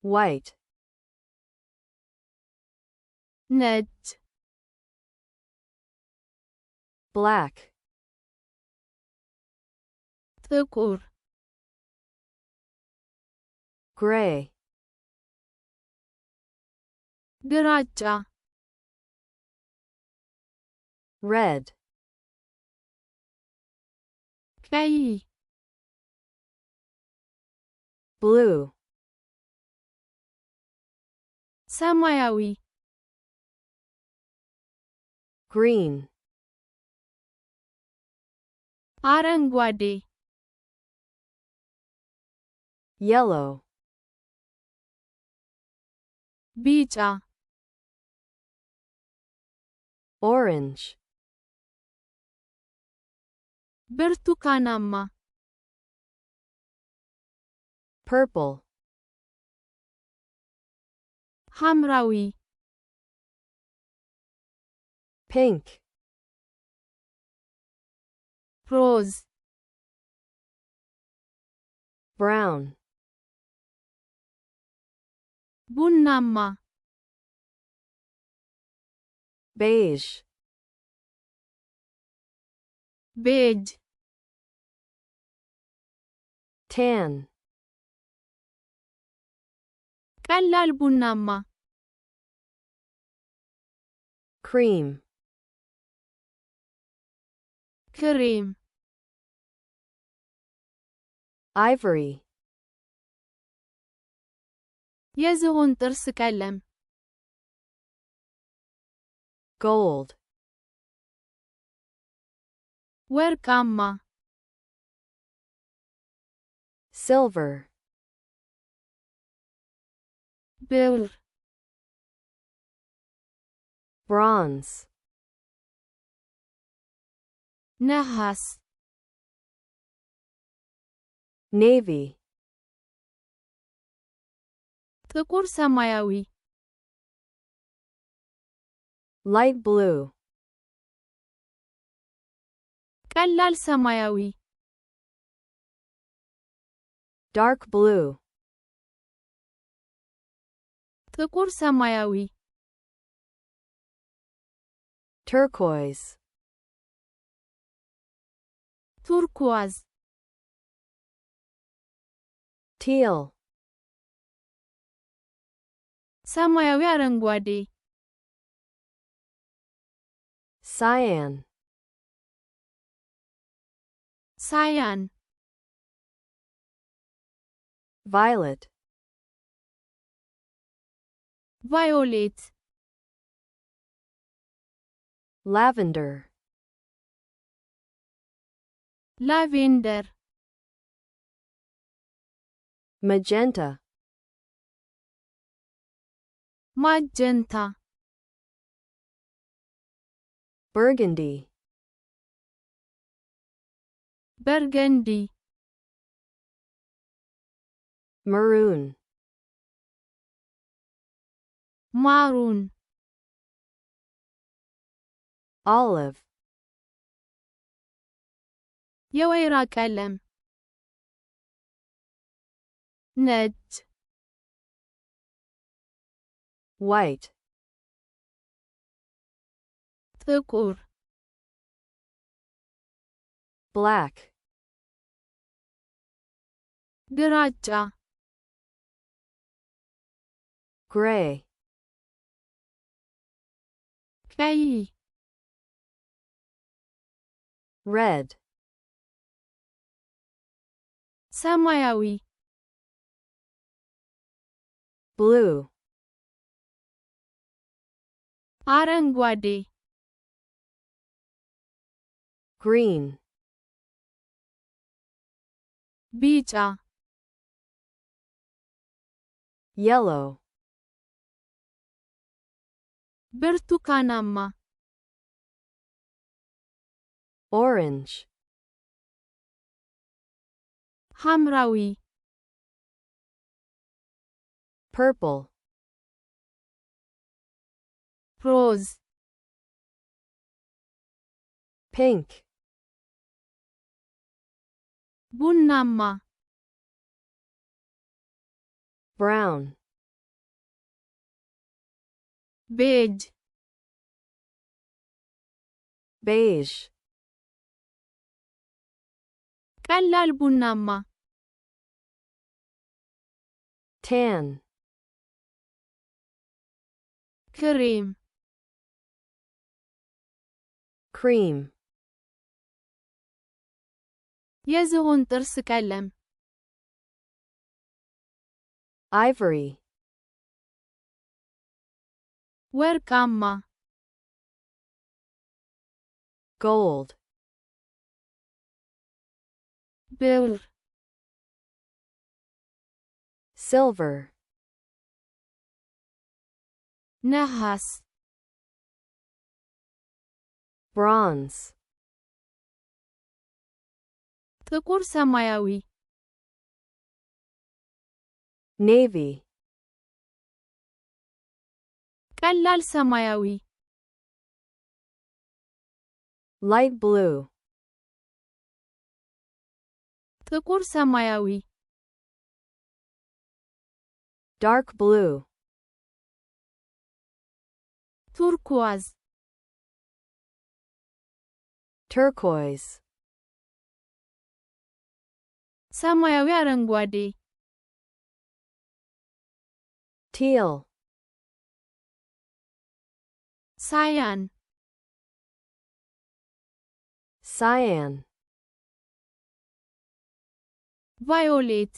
white, ነጭ black, ጥቁር gray, ግራጫ red, ቀይ blue, ሰማያዊ green, አረንጓዴ yellow, ቢጫ orange, ብርቱካናማ purple, ሐምራዊ pink, ሮዝ brown, ቡናማ beige, ቤጅ tan, ቀላል ቡናማ cream, ክሬም ivory, የዝሆን ጥርስ ቀለም gold, ወርቃማ silver, ብር bronze, ነሐስ navy, ጥቁር ሰማያዊ light blue, ቀላል ሰማያዊ dark blue, ጥቁር ሰማያዊ turquoise, ቱርኩዋዝ teal, ሰማያዊ አረንጓዴ cyan, ሳያን violet, ቫዮሌት lavender, ላቬንደር magenta, ማጀንታ burgundy, በርገንዲ maroon, ማሩን olive, የወይራ ቀለም ነጭ white, ጥቁር black, ግራጫ gray, ቀይ red, ሰማያዊ blue, አረንጓዴ green, ቢጫ yellow, ብርቱካናማ orange, ሐምራዊ purple, ሮዝ pink, ቡናማ brown, ቤጅ beige, ቀላል ቡናማ tan, ክሬም cream, የዝሆን ጥርስ ቀለም ivory, ወርቃማ gold, ብር silver, ነሐስ bronze, ጥቁር ሰማያዊ navy, ቀላል ሰማያዊ light blue, ጥቁር ሰማያዊ dark blue, ቱርኩዋዝ turquoise, ሰማያዊ አረንጓዴ teal, ሳያን cyan, ቫዮሌት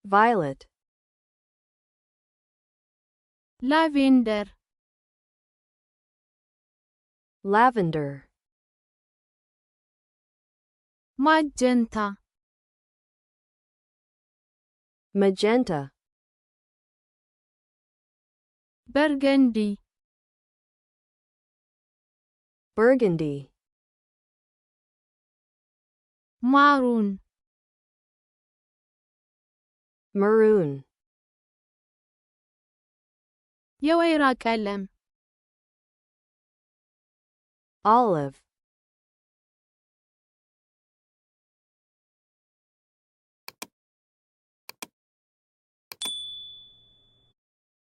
violet, ላቬንደር lavender, ማጀንታ magenta, በርገንዲ burgundy, ማሩን maroon, የወይራ ቀለም olive,